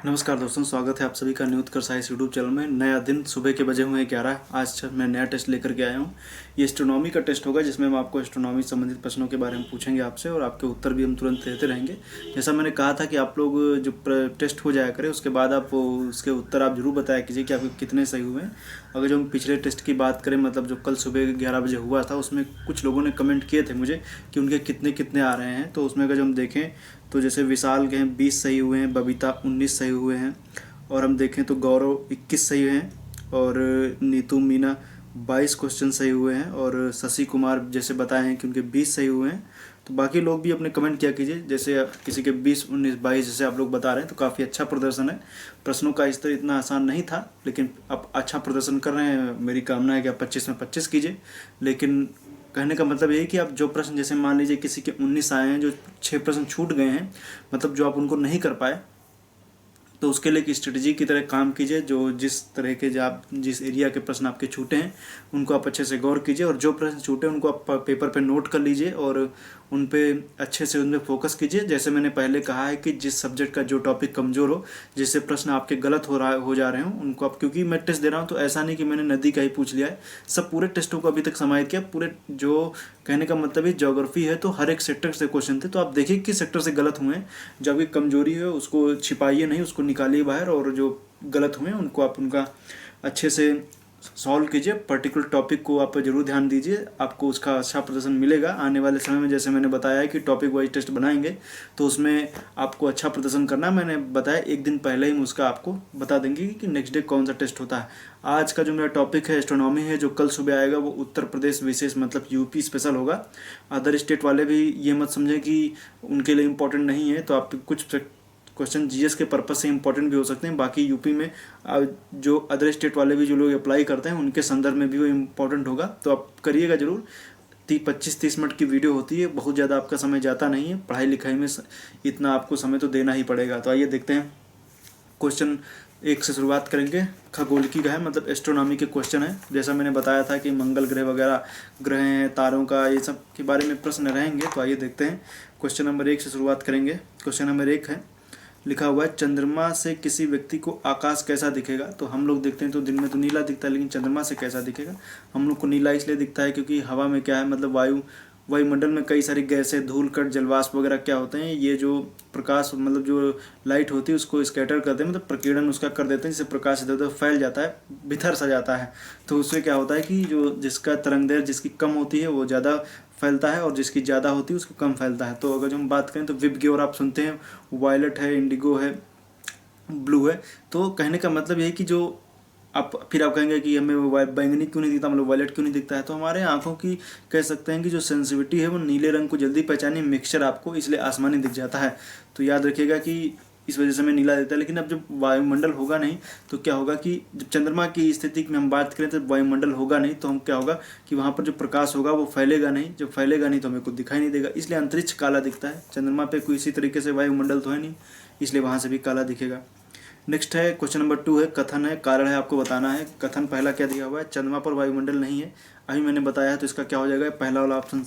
नमस्कार दोस्तों, स्वागत है आप सभी का न्यू उत्कर्ष साइंस यूट्यूब चैनल में। नया दिन, सुबह के बजे हुए हैं 11। आज मैं नया टेस्ट लेकर के आया हूँ। ये एस्ट्रोनॉमी का टेस्ट होगा, जिसमें हम आपको एस्ट्रोनॉमी संबंधित प्रश्नों के बारे में पूछेंगे आपसे, और आपके उत्तर भी हम तुरंत देते रहेंगे। जैसा मैंने कहा था कि आप लोग जो टेस्ट हो जाया करें, उसके बाद आप उसके उत्तर आप जरूर बताया कीजिए कि आपके कितने सही हुए हैं। अगर जो हम पिछले टेस्ट की बात करें, मतलब जो कल सुबह 11 बजे हुआ था, उसमें कुछ लोगों ने कमेंट किए थे मुझे कि उनके कितने कितने आ रहे हैं। तो उसमें अगर जो हम देखें तो जैसे विशाल के हैं 20 सही हुए हैं, बबीता 19 सही हुए हैं, और हम देखें तो गौरव 21 सही हैं, और नीतू मीना 22 क्वेश्चन सही हुए हैं, और शशि कुमार जैसे बताए हैं कि उनके 20 सही हुए हैं। तो बाकी लोग भी अपने कमेंट किया कीजिए, जैसे किसी के 20, 19, 22 जैसे आप लोग बता रहे हैं, तो काफ़ी अच्छा प्रदर्शन है। प्रश्नों का स्तर इतना आसान नहीं था, लेकिन आप अच्छा प्रदर्शन कर रहे हैं। मेरी कामना है कि आप 25 में 25 कीजिए। लेकिन कहने का मतलब यही कि आप जो प्रश्न, जैसे मान लीजिए किसी के 19 आए हैं, जो 6 प्रश्न छूट गए हैं, मतलब जो आप उनको नहीं कर पाए, तो उसके लिए एक स्ट्रेटजी की तरह काम कीजिए। जो जिस तरह के जिस एरिया के प्रश्न आपके छूटे हैं, उनको आप अच्छे से गौर कीजिए, और जो प्रश्न छूटे उनको आप पेपर पे नोट कर लीजिए, और उन पे अच्छे से उनमें फोकस कीजिए। जैसे मैंने पहले कहा है कि जिस सब्जेक्ट का जो टॉपिक कमज़ोर हो, जिससे प्रश्न आपके गलत हो जा रहे हो, उनको आप, क्योंकि मैं टेस्ट दे रहा हूँ तो ऐसा नहीं कि मैंने नदी का ही पूछ लिया है। सब पूरे टेस्टों को अभी तक समाहित किया, पूरे जो कहने का मतलब है ज्योग्राफी है, तो हर एक सेक्टर से क्वेश्चन थे। तो आप देखिए किस सेक्टर से गलत हुए हैं। जो आपकी कमजोरी है उसको छिपाइए नहीं, उसको निकालिए बाहर, और जो गलत हुए हैं उनको आप उनका अच्छे से सॉल्व कीजिए। पर्टिकुलर टॉपिक को आप जरूर ध्यान दीजिए, आपको उसका अच्छा प्रदर्शन मिलेगा आने वाले समय में। जैसे मैंने बताया है कि टॉपिक वाइज टेस्ट बनाएंगे, तो उसमें आपको अच्छा प्रदर्शन करना है। मैंने बताया एक दिन पहले ही उसका आपको बता देंगे कि नेक्स्ट डे कौन सा टेस्ट होता है। आज का जो मेरा टॉपिक है एस्ट्रोनॉमी है, जो कल सुबह आएगा वो उत्तर प्रदेश विशेष, मतलब यूपी स्पेशल होगा। अदर स्टेट वाले भी ये मत समझें कि उनके लिए इम्पोर्टेंट नहीं है, तो आप कुछ क्वेश्चन जीएस के पर्पज से इंपॉर्टेंट भी हो सकते हैं। बाकी यूपी में जो अदर स्टेट वाले भी जो लोग अप्लाई करते हैं, उनके संदर्भ में भी वो इम्पोर्टेंट होगा, तो आप करिएगा जरूर। 25-30 मिनट की वीडियो होती है, बहुत ज़्यादा आपका समय जाता नहीं है। पढ़ाई लिखाई में इतना आपको समय तो देना ही पड़ेगा। तो आइए देखते हैं, क्वेश्चन 1 से शुरुआत करेंगे। खगोलिकी का है, मतलब एस्ट्रोनॉमी के क्वेश्चन है। जैसा मैंने बताया था कि मंगल ग्रह वगैरह ग्रह हैं, तारों का, ये सब के बारे में प्रश्न रहेंगे। तो आइए देखते हैं, क्वेश्चन नंबर 1 से शुरुआत करेंगे। क्वेश्चन नंबर 1 है, लिखा हुआ है, चंद्रमा से किसी व्यक्ति को आकाश कैसा दिखेगा। तो हम लोग देखते हैं तो दिन में तो नीला दिखता है, लेकिन चंद्रमा से कैसा दिखेगा। हम लोग को नीला इसलिए दिखता है क्योंकि हवा में क्या है, मतलब वायुमंडल में कई सारी गैसें, धूल कण, जलवाष्प वगैरह क्या होते हैं, ये जो प्रकाश, मतलब जो लाइट होती है उसको स्कैटर करते हैं, मतलब प्रकीर्णन उसका कर देते हैं, जिससे प्रकाश इधर उधर फैल जाता है, बिखर सा जाता है। तो उससे क्या होता है कि जो जिसका तरंगदैर्घ्य जिसकी कम होती है वो ज़्यादा फैलता है, और जिसकी ज़्यादा होती है उसको कम फैलता है। तो अगर जो हम बात करें तो विबग्योर आप सुनते हैं, वायलट है, इंडिगो है, ब्लू है। तो कहने का मतलब ये है कि जो आप फिर आप कहेंगे कि हमें बैंगनी क्यों नहीं दिखता, मतलब वायलेट क्यों नहीं दिखता है। तो हमारे आंखों की कह सकते हैं कि जो सेंसिटिविटी है वो नीले रंग को जल्दी पहचाने, मिक्सचर आपको इसलिए आसमानी दिख जाता है। तो याद रखिएगा कि इस वजह से हमें नीला दिखता है। लेकिन अब जब वायुमंडल होगा नहीं तो क्या होगा कि जब चंद्रमा की स्थिति में हम बात करें तो वायुमंडल होगा नहीं, तो हम क्या होगा कि वहाँ पर जो प्रकाश होगा वो फैलेगा नहीं। जब फैलेगा नहीं तो हमें कुछ दिखाई नहीं देगा, इसलिए अंतरिक्ष काला दिखता है। चंद्रमा पे कोई इसी तरीके से वायुमंडल तो है नहीं, इसलिए वहाँ से भी काला दिखेगा। नेक्स्ट है क्वेश्चन नंबर 2 है, कथन है, कारण है, आपको बताना है। कथन पहला क्या दिया हुआ है, चंद्रमा पर वायुमंडल नहीं है, अभी मैंने बताया है, तो इसका क्या हो जाएगा, पहला वाला ऑप्शन,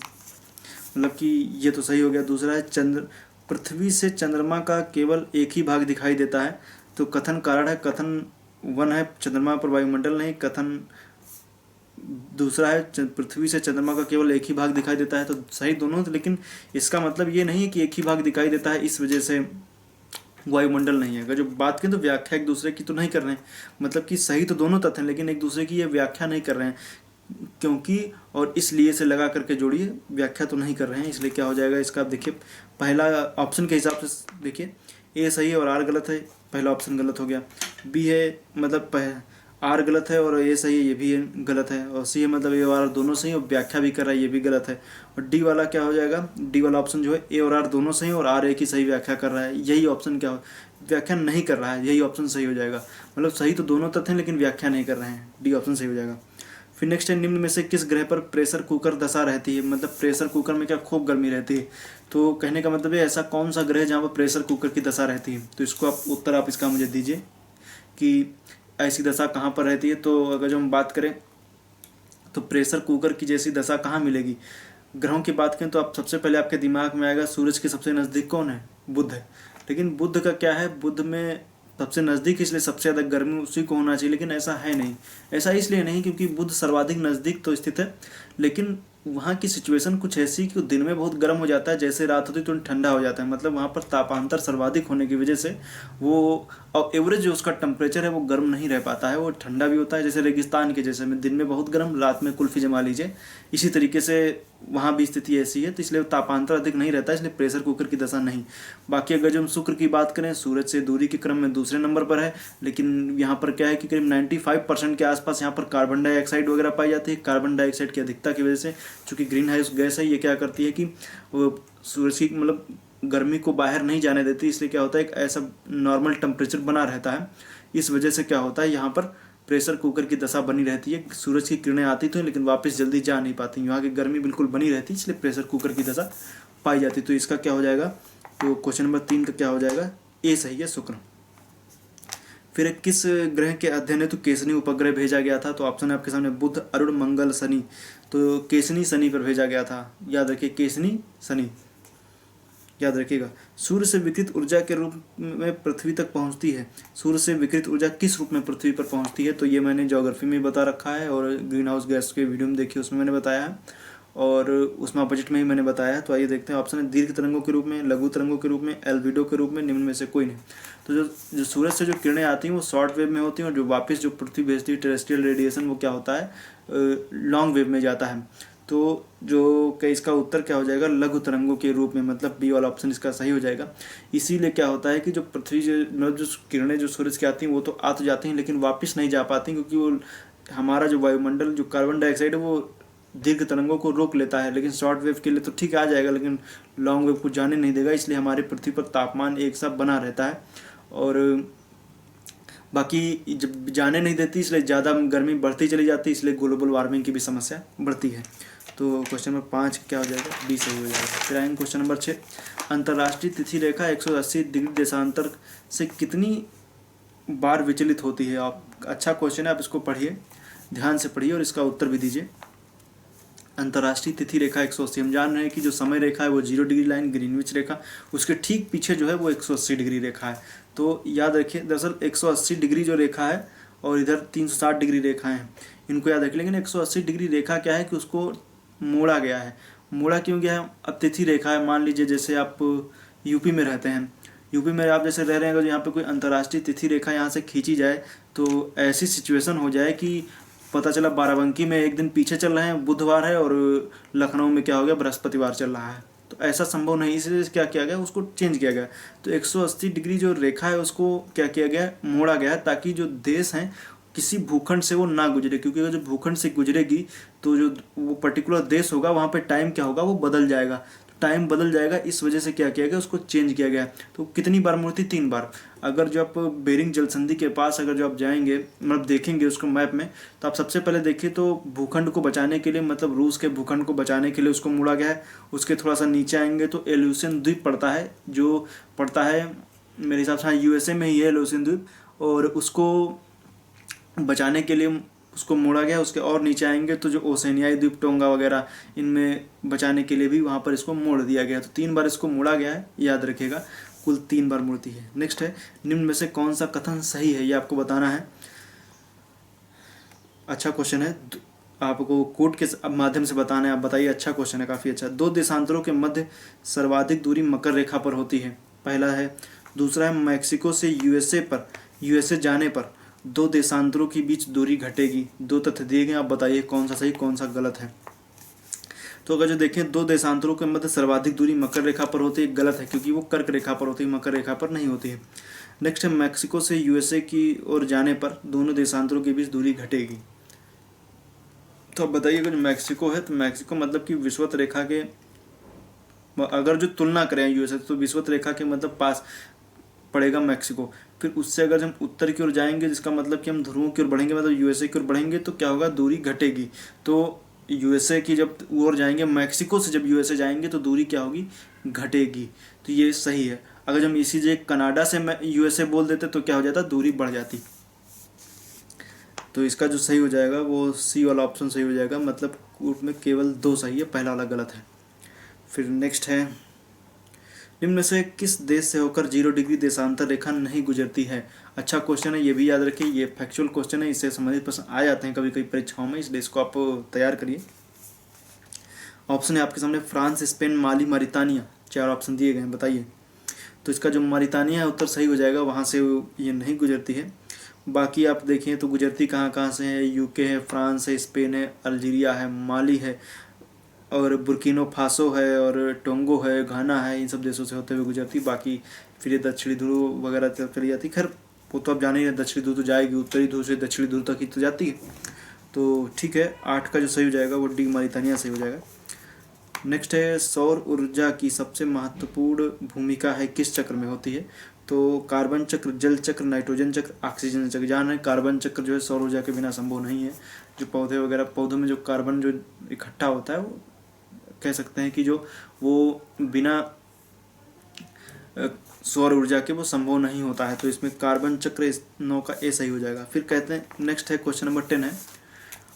मतलब कि ये तो सही हो गया। दूसरा है, पृथ्वी से चंद्रमा का केवल एक ही भाग दिखाई देता है। तो कथन कारण है, कथन 1 है, चंद्रमा पर वायुमंडल नहीं। कथन दूसरा है, पृथ्वी से चंद्रमा का केवल एक ही भाग दिखाई देता है। तो सही दोनों, लेकिन इसका मतलब ये नहीं है कि एक ही भाग दिखाई देता है इस वजह से वायुमंडल नहीं है। अगर जो बात करें तो व्याख्या एक दूसरे की तो नहीं कर रहे हैं, मतलब कि सही तो दोनों तथ्य हैं, लेकिन एक दूसरे की ये व्याख्या नहीं कर रहे हैं, क्योंकि और इसलिए से लगा करके जोड़िए, व्याख्या तो नहीं कर रहे हैं। इसलिए क्या हो जाएगा इसका, आप देखिए पहला ऑप्शन के हिसाब से देखिए, ए सही है और आर गलत है, पहला ऑप्शन गलत हो गया। बी है, मतलब आर गलत है और ए सही है, ये भी गलत है। और सी है, मतलब ए और आर दोनों सही और व्याख्या भी कर रहा है, ये भी गलत है। और डी वाला क्या हो जाएगा, डी वाला ऑप्शन जो है, ए और आर दोनों सही और आर एक ही सही व्याख्या कर रहा है, यही ऑप्शन क्या व्याख्या नहीं कर रहा है, यही ऑप्शन सही हो जाएगा। मतलब सही तो दोनों तथ्य हैं लेकिन व्याख्या नहीं कर रहे हैं, डी ऑप्शन सही हो जाएगा। फिर नेक्स्ट है, निम्न में से किस ग्रह पर प्रेशर कुकर दशा रहती है, मतलब प्रेशर कुकर में क्या खूब गर्मी रहती है। तो कहने का मतलब है ऐसा कौन सा ग्रह है जहाँ पर प्रेशर कुकर की दशा रहती है। तो इसको आप उत्तर आप इसका मुझे दीजिए कि ऐसी दशा कहाँ पर रहती है। तो अगर जो हम बात करें तो प्रेशर कुकर की जैसी दशा कहाँ मिलेगी। ग्रहों की बात करें तो आप सबसे पहले आपके दिमाग में आएगा सूरज के सबसे नज़दीक कौन है, बुध है। लेकिन बुध का क्या है, बुध में सबसे नज़दीक इसलिए सबसे ज़्यादा गर्मी उसी को होना चाहिए, लेकिन ऐसा है नहीं। ऐसा इसलिए नहीं क्योंकि बुध सर्वाधिक नज़दीक तो स्थित है, लेकिन वहाँ की सिचुएशन कुछ ऐसी कि दिन में बहुत गर्म हो जाता है, जैसे रात होती है तो ठंडा हो जाता है। मतलब वहाँ पर तापांतर सर्वाधिक होने की वजह से वो और एवरेज जो उसका टेम्परेचर है वो गर्म नहीं रह पाता है, वो ठंडा भी होता है, जैसे रेगिस्तान के जैसे में दिन में बहुत गर्म, रात में कुल्फ़ी जमा लीजिए। इसी तरीके से वहाँ भी स्थिति ऐसी है, तो इसलिए तापांतर अधिक नहीं रहता है, इसलिए प्रेशर कुकर की दशा नहीं। बाकी अगर जो हम शुक्र की बात करें, सूरज से दूरी के क्रम में दूसरे नंबर पर है, लेकिन यहाँ पर क्या है कि करीब 95% के आसपास यहाँ पर कार्बन डाइऑक्साइड वगैरह पाई जाती है। कार्बन डाइऑक्साइड की अधिकता की वजह से, चूँकि ग्रीन हाउस गैस है, ये क्या करती है कि वो सूरज की मतलब गर्मी को बाहर नहीं जाने देती, इसलिए क्या होता है एक ऐसा नॉर्मल टेम्परेचर बना रहता है। इस वजह से क्या होता है यहाँ पर प्रेशर कुकर की दशा बनी रहती है। सूरज की किरणें आती तो हैं लेकिन वापस जल्दी जा नहीं पाती, यहाँ की गर्मी बिल्कुल बनी रहती है, इसलिए प्रेशर कुकर की दशा पाई जाती। तो इसका क्या हो जाएगा, तो क्वेश्चन नंबर 3 का क्या हो जाएगा, ए सही है, शुक्र। फिर किस ग्रह के अध्ययन हेतु केसनी उपग्रह भेजा गया था, तो ऑप्शन है आपके सामने बुध, अरुण, मंगल, शनि। तो केसनी शनि पर भेजा गया था, याद रखिए केसनी शनि, याद रखिएगा। सूर्य से विकिरित ऊर्जा के रूप में पृथ्वी तक पहुंचती है, सूर्य से विकिरित ऊर्जा किस रूप में पृथ्वी पर पहुंचती है, तो ये मैंने ज्योग्राफी में बता रखा है और ग्रीन हाउस गैस के वीडियो में देखिए उसमें मैंने बताया है, और उसमें बजट में ही मैंने बताया है। तो आइए देखते हैं, ऑप्शन है दीर्घ तरंगों के रूप में, लघु तरंगों के रूप में, एल्बिडो के रूप में, निम्न में से कोई नहीं। तो जो सूरज से जो किरणें आती हैं वो शॉर्ट वेव में होती हैं, और जो वापस जो पृथ्वी भेजती है टेरेस्ट्रियल रेडिएशन वो क्या होता है, लॉन्ग वेव में जाता है। तो जो क्या इसका उत्तर क्या हो जाएगा, लघु तरंगों के रूप में, मतलब बी वाला ऑप्शन इसका सही हो जाएगा। इसीलिए क्या होता है कि जो पृथ्वी मतलब जो किरणें जो सूरज की आती हैं वो तो आ तो जाती हैं लेकिन वापस नहीं जा पाती, क्योंकि वो हमारा जो वायुमंडल जो कार्बन डाइऑक्साइड है वो दीर्घ तरंगों को रोक लेता है, लेकिन शॉर्ट वेव के लिए तो ठीक आ जाएगा लेकिन लॉन्ग वेव को जाने नहीं देगा, इसलिए हमारे पृथ्वी पर तापमान एक सा बना रहता है। और बाकी जब जाने नहीं देती इसलिए ज़्यादा गर्मी बढ़ती चली जाती है, इसलिए ग्लोबल वार्मिंग की भी समस्या बढ़ती है। तो क्वेश्चन नंबर 5 क्या हो जाएगा, बी सही हो जाएगा। फिर आएंगे क्वेश्चन नंबर 6, अंतर्राष्ट्रीय तिथि रेखा 180 डिग्री देशांतर से कितनी बार विचलित होती है। आप अच्छा क्वेश्चन है, आप इसको पढ़िए, ध्यान से पढ़िए और इसका उत्तर भी दीजिए। अंतर्राष्ट्रीय तिथि रेखा 180, हम जान रहे हैं कि जो समय रेखा है वो 0 डिग्री लाइन, ग्रीनविच रेखा, उसके ठीक पीछे जो है वो 180 डिग्री रेखा है। तो याद रखिए, दरअसल 180 डिग्री जो रेखा है और इधर 360 डिग्री रेखा है, इनको याद रखिए। लेकिन 180 डिग्री रेखा क्या है कि उसको मोड़ा गया है। मोड़ा क्यों गया है, अब तिथि रेखा है, मान लीजिए जैसे आप यूपी में रहते हैं, यूपी में आप जैसे रह रहे हैं, अगर यहाँ पे कोई अंतर्राष्ट्रीय तिथि रेखा यहाँ से खींची जाए तो ऐसी सिचुएशन हो जाए कि पता चला बाराबंकी में एक दिन पीछे चल रहे हैं, बुधवार है, और लखनऊ में क्या हो गया, बृहस्पतिवार चल रहा है। तो ऐसा संभव नहीं, इसलिए क्या किया गया, उसको चेंज किया गया। तो 180 डिग्री जो रेखा है उसको क्या किया गया, मोड़ा गया, ताकि जो देश हैं किसी भूखंड से वो ना गुजरे, क्योंकि अगर जो भूखंड से गुजरेगी तो जो वो पर्टिकुलर देश होगा वहाँ पे टाइम क्या होगा, वो बदल जाएगा, तो टाइम बदल जाएगा, इस वजह से क्या किया गया, उसको चेंज किया गया। तो कितनी बार मुड़ती, 3 बार। अगर जो आप बेरिंग जलसंधि के पास अगर जो आप जाएंगे, मतलब देखेंगे उसको मैप में, तो आप सबसे पहले देखिए तो भूखंड को बचाने के लिए, मतलब रूस के भूखंड को बचाने के लिए उसको मोड़ा गया है। उसके थोड़ा सा नीचे आएंगे तो एल्यूसियन द्वीप पड़ता है, जो पड़ता है मेरे हिसाब से यूएसए में ही है एल्यूसियन द्वीप, और उसको बचाने के लिए उसको मोड़ा गया। उसके और नीचे आएंगे तो जो ओसेनियाई द्वीप, टोंगा वगैरह, इनमें बचाने के लिए भी वहाँ पर इसको मोड़ दिया गया। तो 3 बार इसको मोड़ा गया है, याद रखिएगा, कुल 3 बार मुड़ती है। नेक्स्ट है, निम्न में से कौन सा कथन सही है, ये आपको बताना है। अच्छा क्वेश्चन है, आपको कोड के माध्यम से बताना है, आप बताइए। अच्छा क्वेश्चन है, काफ़ी अच्छा। 2 देशांतरों के मध्य सर्वाधिक दूरी मकर रेखा पर होती है, पहला है। दूसरा है, मैक्सिको से यूएसए जाने पर 2 देशांतरों के बीच दूरी घटेगी। 2 तथ्य दिए गए, आप बताइए कौन सा सही कौन सा गलत है। तो अगर जो देखें, 2 देशांतरों के मध्य सर्वाधिक दूरी मकर रेखा पर होती है, गलत है, क्योंकि वो कर्क रेखा पर होती है, मकर रेखा पर नहीं होती है। नेक्स्ट है, मैक्सिको से यूएसए की ओर जाने पर दोनों देशांतरों के बीच दूरी घटेगी। तो अब बताइए, अगर मैक्सिको है तो मैक्सिको मतलब कि विषुवत रेखा के, अगर जो तुलना करें यूएसए तो विषुवत रेखा के मतलब पास पड़ेगा मैक्सिको। फिर उससे अगर हम उत्तर की ओर जाएंगे, जिसका मतलब कि हम ध्रुवों की ओर बढ़ेंगे, मतलब यूएसए की ओर बढ़ेंगे, तो क्या होगा, दूरी घटेगी। तो यूएसए की जब ओर जाएंगे, मैक्सिको से जब यूएसए जाएंगे तो दूरी क्या होगी, घटेगी। तो ये सही है। अगर हम इसी जगह कनाडा से यूएसए बोल देते तो क्या हो जाता, दूरी बढ़ जाती। तो इसका जो सही हो जाएगा वो सी वाला ऑप्शन सही हो जाएगा, मतलब कोर्ट में केवल 2 सही है, पहला वाला गलत है। फिर नेक्स्ट है, निम्न में से किस देश से होकर 0 डिग्री देशांतर रेखा नहीं गुजरती है? अच्छा क्वेश्चन है, ये भी याद रखिए, ये फैक्चुअल क्वेश्चन है, इससे संबंधित प्रश्न आ जाते हैं कभी कभी परीक्षाओं में, इसलिए इसको आप तैयार करिए। ऑप्शन है आपके सामने फ्रांस, स्पेन, माली, मॉरिटानिया, 4 ऑप्शन दिए गए हैं, बताइए। तो इसका जो मॉरिटानिया है उत्तर सही हो जाएगा, वहाँ से ये नहीं गुजरती है। बाकी आप देखें तो गुजरती कहाँ कहाँ से है, यूके है, फ्रांस है, स्पेन है, अल्जीरिया है, माली है, और बुर्किनो फासो है, और टोंगो है, घाना है, इन सब देशों से होते हुए गुजरती। बाकी फिर ये दक्षिणी ध्रुव वगैरह तक चली जाती। खैर वो तो आप जाने ही, दक्षिणी ध्रुव तो जाएगी, उत्तरी ध्रुव से दक्षिणी ध्रुव तक ही तो जाती है। तो ठीक है, 8 का जो सही हो जाएगा वो डी मॉरिटानिया सही हो जाएगा। नेक्स्ट है, सौर ऊर्जा की सबसे महत्वपूर्ण भूमिका है किस चक्र में होती है? तो कार्बन चक्र, जल चक्र, नाइट्रोजन चक्र, ऑक्सीजन चक्र। जान है कार्बन चक्र जो है सौर ऊर्जा के बिना संभव नहीं है। जो पौधे वगैरह, पौधों में जो कार्बन जो इकट्ठा होता है, वो कह सकते हैं कि जो वो बिना सौर ऊर्जा के वो संभव नहीं होता है। तो इसमें कार्बन चक्र 9 का ए सही हो जाएगा। फिर कहते हैं नेक्स्ट है क्वेश्चन नंबर 10 है।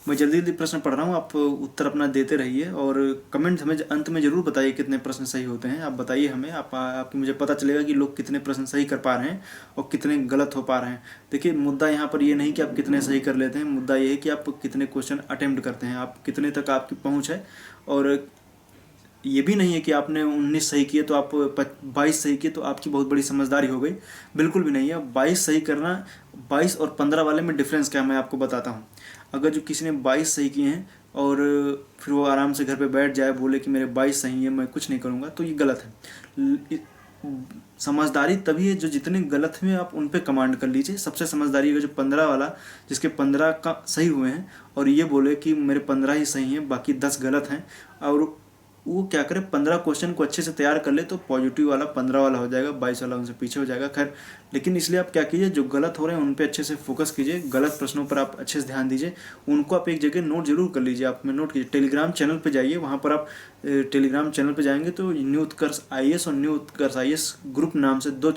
मैं जल्दी जल्दी प्रश्न पढ़ रहा हूँ, आप उत्तर अपना देते रहिए और कमेंट हमें अंत में जरूर बताइए कितने प्रश्न सही होते हैं। आप बताइए हमें, आपकी मुझे पता चलेगा कि लोग कितने प्रश्न सही कर पा रहे हैं और कितने गलत हो पा रहे हैं। देखिए मुद्दा यहाँ पर ये नहीं कि आप कितने सही कर लेते हैं, मुद्दा ये है कि आप कितने क्वेश्चन अटेम्प्ट करते हैं, आप कितने तक आपकी पहुँच है। और ये भी नहीं है कि आपने 19 सही किए तो आप 22 सही किए तो आपकी बहुत बड़ी समझदारी हो गई, बिल्कुल भी नहीं है। 22 सही करना, 22 और 15 वाले में डिफरेंस क्या है मैं आपको बताता हूँ। अगर जो किसी ने 22 सही किए हैं और फिर वो आराम से घर पे बैठ जाए, बोले कि मेरे 22 सही है, मैं कुछ नहीं करूँगा, तो ये गलत है। समझदारी तभी है जो जितने गलत हुए आप उन पे कमांड कर लीजिए। सबसे समझदारी है जो 15 वाला, जिसके 15 का सही हुए हैं और ये बोले कि मेरे 15 ही सही हैं, बाकी 10 गलत हैं, और वो क्या करे 15 क्वेश्चन को अच्छे से तैयार कर ले तो पॉजिटिव वाला 15 वाला हो जाएगा, 22 वाला उनसे पीछे हो जाएगा। खैर लेकिन इसलिए आप क्या कीजिए, जो गलत हो रहे हैं उन पे अच्छे से फोकस कीजिए, गलत प्रश्नों पर आप अच्छे से ध्यान दीजिए, उनको आप एक जगह नोट जरूर कर लीजिए। आप में नोट कीजिए, टेलीग्राम चैनल पर जाइए, वहाँ पर आप टेलीग्राम चैनल पर जाएंगे तो न्यू उत्कर्ष IAS और न्यू उत्कर्ष IAS ग्रुप नाम से 2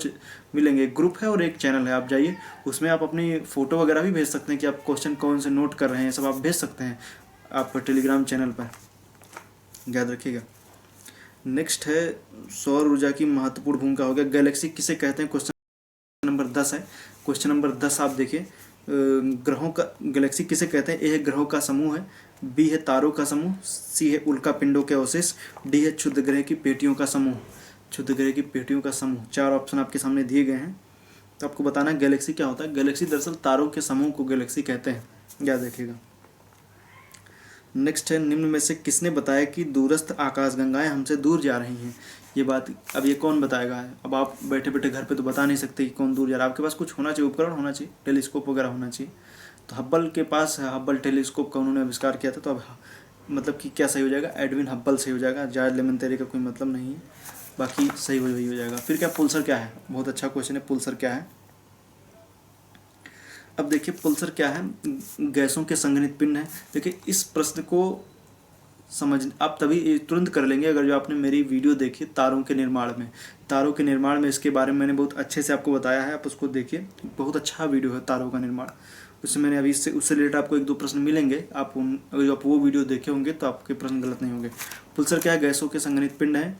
मिलेंगे, एक ग्रुप है और एक चैनल है। आप जाइए, उसमें आप अपनी फ़ोटो वगैरह भी भेज सकते हैं कि आप क्वेश्चन कौन से नोट कर रहे हैं, सब आप भेज सकते हैं आप टेलीग्राम चैनल पर, याद रखिएगा। नेक्स्ट है सौर ऊर्जा की महत्वपूर्ण भूमिका हो गया। गैलेक्सी किसे कहते हैं, क्वेश्चन नंबर 10 है। क्वेश्चन नंबर 10 आप देखिए, ग्रहों का, गैलेक्सी किसे कहते हैं? ए है ग्रहों का समूह है, बी है तारों का समूह, सी है उल्का पिंडों के अवशेष, डी है क्षुद्र ग्रह की पेटियों का समूह। क्षुद्र ग्रह की पेटियों का समूह, 4 ऑप्शन आपके सामने दिए गए हैं। तो आपको बताना है गैलेक्सी क्या होता है। गैलेक्सी दरअसल तारों के समूह को गैलेक्सी कहते हैं, याद रखिएगा। नेक्स्ट है, निम्न में से किसने बताया कि दूरस्थ आकाशगंगाएं हमसे दूर जा रही हैं? ये बात अब ये कौन बताएगा? अब आप बैठे बैठे घर पे तो बता नहीं सकते कि कौन दूर जा रहा है, आपके पास कुछ होना चाहिए, उपकरण होना चाहिए, टेलीस्कोप वगैरह होना चाहिए। तो हब्बल के पास है, हब्बल टेलीस्कोप का उन्होंने आविष्कार किया था। तो अब मतलब कि क्या सही हो जाएगा? एडविन हब्बल सही हो जाएगा, जॉर्ज लेमन तेरे का कोई मतलब नहीं है, बाकी सही हो जाएगा। फिर क्या पुल्सर क्या है? बहुत अच्छा क्वेश्चन है, पुल्सर क्या है। अब देखिए पुल्सर क्या है, गैसों के संघनित पिंड है। देखिए इस प्रश्न को समझ आप तभी तुरंत कर लेंगे अगर जो आपने मेरी वीडियो देखी तारों के निर्माण में। तारों के निर्माण में इसके बारे में मैंने बहुत अच्छे से आपको बताया है, आप उसको देखिए, बहुत अच्छा वीडियो है तारों का निर्माण। उससे मैंने अभी उससे रिलेटेड आपको 1-2 प्रश्न मिलेंगे, आप अगर आप वो वीडियो देखे होंगे तो आपके प्रश्न गलत नहीं होंगे। पुल्सर क्या है? गैसों के संघनित पिंड है,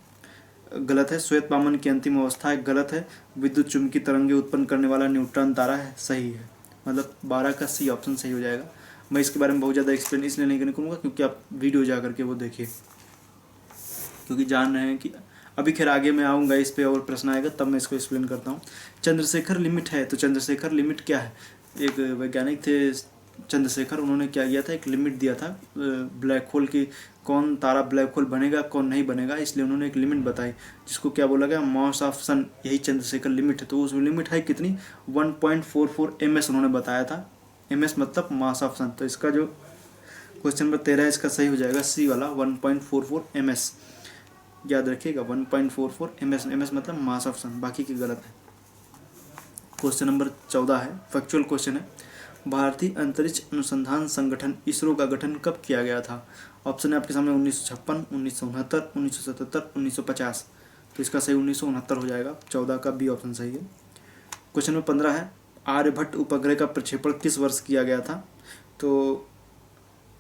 गलत है। श्वेत वामन की अंतिम अवस्था है, गलत है। विद्युत चुंबकीय तरंगे उत्पन्न करने वाला न्यूट्रॉन तारा है, सही है। मतलब 12 का सी ऑप्शन सही हो जाएगा। मैं इसके बारे में बहुत ज़्यादा एक्सप्लेन इसलिए नहीं करने कहूँगा क्योंकि आप वीडियो जा करके वो देखिए, क्योंकि जान रहे हैं कि अभी खैर आगे मैं आऊँगा इस पे और प्रश्न आएगा तब मैं इसको एक्सप्लेन करता हूँ। चंद्रशेखर लिमिट है, तो चंद्रशेखर लिमिट क्या है? एक वैज्ञानिक थे चंद्रशेखर, उन्होंने क्या किया था, एक लिमिट दिया था ब्लैक होल की, कौन तारा ब्लैक होल बनेगा कौन नहीं बनेगा, इसलिए उन्होंने एक लिमिट बताई जिसको क्या बोला गया, मास ऑफ सन, यही चंद्रशेखर लिमिट है। तो उस लिमिट है कितनी? 1.44 ms उन्होंने बताया था। ms मतलब मास ऑफ सन। तो इसका जो क्वेश्चन नंबर 13 है इसका सही हो जाएगा सी वाला, 1.44 ms, याद रखिएगा 1.44 ms। ms मतलब मास ऑफ सन, बाकी की गलत है। क्वेश्चन नंबर 14 है, फैक्चुअल क्वेश्चन है। भारतीय अंतरिक्ष अनुसंधान संगठन इसरो का गठन कब किया गया था? ऑप्शन है आपके सामने 1956, 1969, 1977, 1950। तो इसका सही 1969 हो जाएगा, 14 का बी ऑप्शन सही है। क्वेश्चन नंबर 15 है, आर्यभट्ट उपग्रह का प्रक्षेपण किस वर्ष किया गया था? तो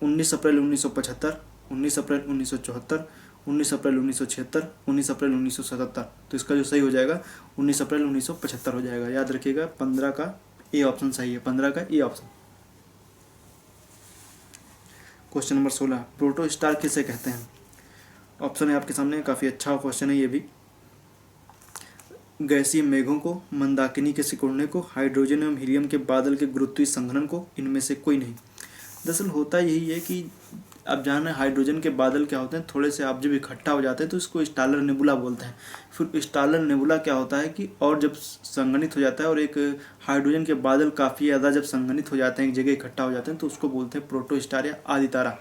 19 अप्रैल 1975, 19 अप्रैल 1974, 19 अप्रैल 1976, 19 अप्रैल 1977। तो इसका जो सही हो जाएगा 19 अप्रैल 1975 हो जाएगा। याद रखिएगा 15 का ए ऑप्शन सही है, 15 का A option. Question number 16, proto star किसे कहते हैं? ऑप्शन है आपके सामने, काफ़ी अच्छा क्वेश्चन है ये भी। गैसीय मेघों को, मंदाकिनी के सिकुड़ने को, हाइड्रोजन एवं हीलियम के बादल के गुरुत्वीय संघनन को, इनमें से कोई नहीं। दरअसल होता यही है कि अब जाना हाइड्रोजन के बादल क्या होते हैं, थोड़े से आप जब इकट्ठा हो जाते हैं तो इसको स्टालर नेबुला बोलते हैं। फिर स्टालर नेबुला क्या होता है कि और जब संघनित हो जाता है और एक हाइड्रोजन के बादल काफ़ी ज़्यादा जब संघनित हो जाते हैं, एक जगह इकट्ठा हो जाते हैं, तो उसको बोलते हैं प्रोटो स्टार या आदि तारा।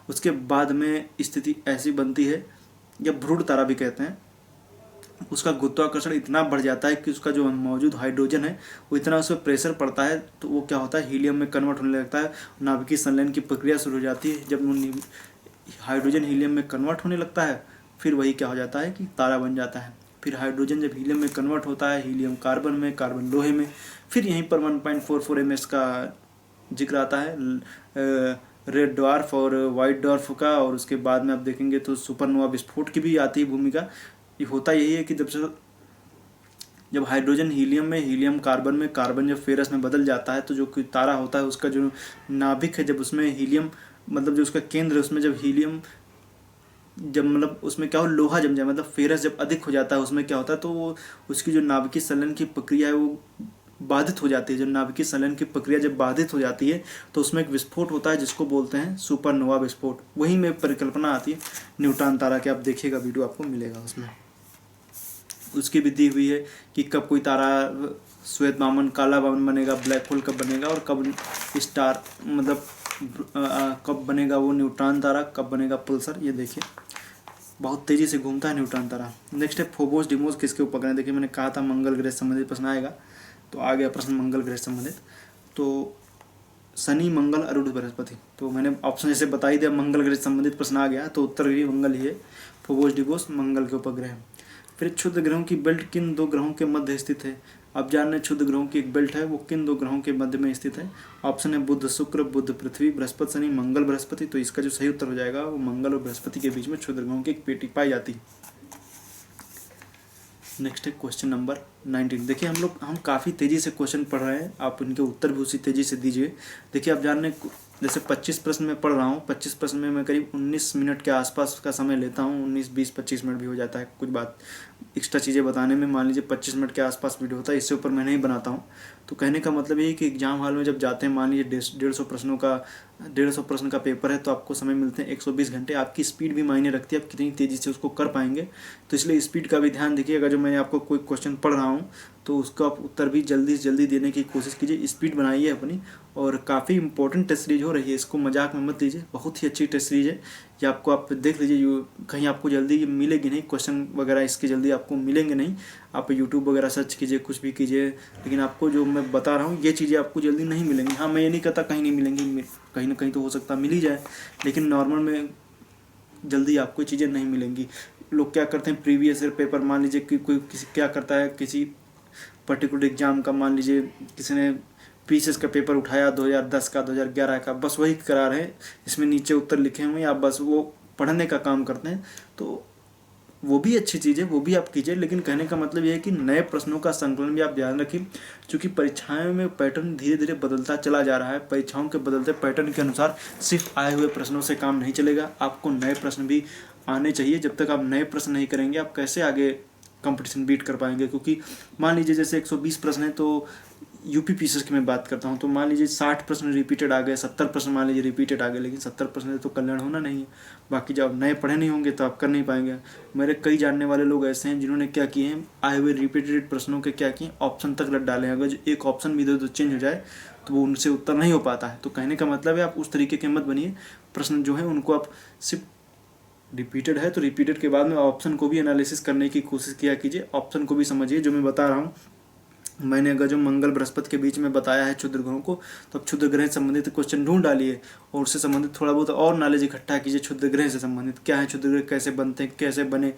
उसके बाद में स्थिति ऐसी बनती है, या भ्रूण तारा भी कहते हैं, उसका गुरुत्वाकर्षण इतना बढ़ जाता है कि उसका जो मौजूद हाइड्रोजन है वो इतना उस पर प्रेशर पड़ता है तो वो क्या होता है, हीलियम में कन्वर्ट होने लगता है। नाभिकीय संलयन की प्रक्रिया शुरू हो जाती है। जब हाइड्रोजन हीलियम में कन्वर्ट होने लगता है फिर वही क्या हो जाता है कि तारा बन जाता है। फिर हाइड्रोजन जब हीलियम में कन्वर्ट होता है, हीलियम कार्बन में, कार्बन लोहे में, फिर यहीं पर 1.44 ms का जिक्र आता है रेड ड्वार्फ और वाइट ड्वार्फ का। और उसके बाद में आप देखेंगे तो सुपरनोवा विस्फोट की भी आती है भूमिका। ये होता यही है कि जब हाइड्रोजन हीलियम में, हीलियम कार्बन में, कार्बन जब फेरस में बदल जाता है तो जो तारा होता है उसका जो नाभिक है, जब उसमें हीलियम मतलब जो उसका केंद्र है उसमें जब हीलियम जब मतलब उसमें क्या हो, लोहा जम जाए, मतलब फेरस जब अधिक हो जाता है उसमें क्या होता है तो वो उसकी जो नाभिकीय संलयन की प्रक्रिया है वो बाधित हो जाती है। जब नाभिकीय संलयन की प्रक्रिया जब बाधित हो जाती है तो उसमें एक विस्फोट होता है जिसको बोलते हैं सुपरनोवा विस्फोट। वहीं में परिकल्पना आती है न्यूट्रॉन तारा के। आप देखिएगा वीडियो आपको मिलेगा उसमें, उसकी भी दी हुई है कि कब कोई तारा श्वेत वामन, काला वामन बनेगा, ब्लैक होल कब बनेगा, और कब स्टार मतलब कब बनेगा वो न्यूट्रॉन तारा, कब बनेगा पल्सर। ये देखिए बहुत तेज़ी से घूमता है न्यूट्रॉन तारा। नेक्स्ट है फोबोस डिमोस किसके उपग्रह? देखिए मैंने कहा था मंगल ग्रह से संबंधित प्रश्न आएगा, तो आ गया प्रश्न मंगल ग्रह से संबंधित। तो शनि, मंगल, अरुण, बृहस्पति। तो मैंने ऑप्शन जैसे बता ही दिया, मंगल ग्रह से संबंधित प्रश्न आ गया तो उत्तर भी मंगल ही है। फोबोस डिमोस मंगल के उपग्रह। फिर क्षुद्र ग्रहों की बेल्ट किन दो ग्रहों के मध्य स्थित है? अब जान रहे क्षुद्र ग्रहों की एक बेल्ट है वो किन दो ग्रहों के मध्य में स्थित है? ऑप्शन है बुध शुक्र, बुध पृथ्वी, बृहस्पति शनि, मंगल बृहस्पति। तो इसका जो सही उत्तर हो जाएगा वो मंगल और बृहस्पति के बीच में क्षुद्र ग्रहों की एक पेटी पाई जाती है। नेक्स्ट है क्वेश्चन नंबर 19। देखिए हम काफ़ी तेज़ी से क्वेश्चन पढ़ रहे हैं, आप इनके उत्तर भी उसी तेज़ी से दीजिए। देखिए आप जान रहे जैसे 25 प्रश्न में पढ़ रहा हूँ, 25 प्रश्न में मैं करीब 19 मिनट के आसपास का समय लेता हूँ। 19, 20, 25 मिनट भी हो जाता है कुछ बात एक्स्ट्रा चीज़ें बताने में। मान लीजिए 25 मिनट के आसपास वीडियो होता है, इससे ऊपर मैं नहीं बनाता हूँ। तो कहने का मतलब ये है कि एग्जाम हॉल में जब जाते हैं, मान लीजिए 150 प्रश्न का पेपर है तो आपको समय मिलते हैं 120 घंटे। आपकी स्पीड भी मायने रखती है, आप कितनी तेज़ी से उसको कर पाएंगे। तो इसलिए स्पीड का भी ध्यान देखिएगा। जो मैं आपको कोई क्वेश्चन पढ़ रहा हूँ तो उसका आप उत्तर भी जल्दी से जल्दी देने की कोशिश कीजिए, स्पीड बनाइए अपनी। और काफ़ी इंपॉर्टेंट टेस्ट सीरीज हो रही है, इसको मजाक में मत लीजिए, बहुत ही अच्छी टेस्ट सीरीज है। ये आपको आप देख लीजिए, कहीं आपको जल्दी मिलेगी नहीं, क्वेश्चन वगैरह इसके जल्दी आपको मिलेंगे नहीं। आप यूट्यूब वगैरह सर्च कीजिए, कुछ भी कीजिए, लेकिन आपको जो मैं बता रहा हूँ ये चीज़ें आपको जल्दी नहीं मिलेंगी। हाँ, मैं ये नहीं कहता कहीं नहीं मिलेंगी, कहीं ना कहीं तो हो सकता मिल ही जाए, लेकिन नॉर्मल में जल्दी आपको चीज़ें नहीं मिलेंगी। लोग क्या करते हैं, प्रीवियस ईयर पेपर मान लीजिए कि कोई किसी क्या करता है, किसी पर्टिकुलर एग्जाम का मान लीजिए किसी ने पीसीएस का पेपर उठाया 2010 का, 2011 का, बस वही करा रहे हैं, इसमें नीचे उत्तर लिखे हुए हैं, आप बस वो पढ़ने का काम करते हैं। तो वो भी अच्छी चीज़ है, वो भी आप कीजिए, लेकिन कहने का मतलब ये है कि नए प्रश्नों का संकलन भी आप ध्यान रखिए, क्योंकि परीक्षाओं में पैटर्न धीरे धीरे बदलता चला जा रहा है। परीक्षाओं के बदलते पैटर्न के अनुसार सिर्फ आए हुए प्रश्नों से काम नहीं चलेगा, आपको नए प्रश्न भी आने चाहिए। जब तक आप नए प्रश्न नहीं करेंगे आप कैसे आगे कंपटीशन बीट कर पाएंगे? क्योंकि मान लीजिए जैसे 120 प्रश्न है तो यूपी पीसीएस की मैं बात करता हूँ, तो मान लीजिए 60 प्रश्न रिपीटेड आ गए, 70 प्रश्न मान लीजिए रिपीटेड आ गए, लेकिन 70 प्रश्न तो कल्याण होना नहीं है। बाकी जब आप नए पढ़े नहीं होंगे तो आप कर नहीं पाएंगे। मेरे कई जानने वाले लोग ऐसे हैं जिन्होंने क्या किए हैं, आए हुए रिपीटेड प्रश्नों के क्या किए, ऑप्शन तक रट डाले हैं। अगर जो एक ऑप्शन भी इधर उधर चेंज हो जाए तो वो उनसे उत्तर नहीं हो पाता है। तो कहने का मतलब है आप उस तरीके के मत बनिए, प्रश्न जो है उनको आप सिर्फ रिपीटेड है तो रिपीटेड के बाद में ऑप्शन को भी एनालिसिस करने की कोशिश किया कीजिए, ऑप्शन को भी समझिए। जो मैं बता रहा हूँ, मैंने अगर जो मंगल बृहस्पति के बीच में बताया है क्षुद्र ग्रहों को, तो अब क्षुद्र ग्रह से संबंधित क्वेश्चन ढूंढ डालिए और उससे संबंधित थोड़ा बहुत और नॉलेज इकट्ठा कीजिए। क्षुद्र ग्रह से संबंधित क्या है, क्षुद्र ग्रह कैसे बनते हैं, कैसे बने,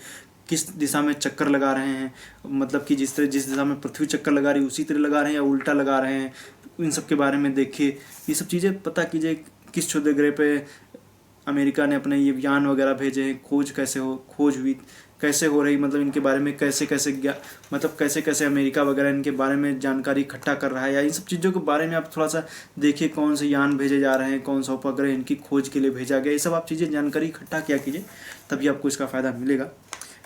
किस दिशा में चक्कर लगा रहे हैं, मतलब कि जिस दिशा में पृथ्वी चक्कर लगा रही है उसी तरह लगा रहे हैं या उल्टा लगा रहे हैं, इन सब के बारे में देखिए। ये सब चीज़ें पता कीजिए, किस क्षुद्र ग्रह पे अमेरिका ने अपने ये यान वगैरह भेजे हैं, खोज हुई कैसे हो रही, मतलब इनके बारे में कैसे कैसे मतलब कैसे कैसे अमेरिका वगैरह इनके बारे में जानकारी इकट्ठा कर रहा है, या इन सब चीज़ों के बारे में आप थोड़ा सा देखिए, कौन से यान भेजे जा रहे हैं, कौन सा उपग्रह इनकी खोज के लिए भेजा गया, ये सब आप चीज़ें जानकारी इकट्ठा किया कीजिए, तभी आपको इसका फ़ायदा मिलेगा।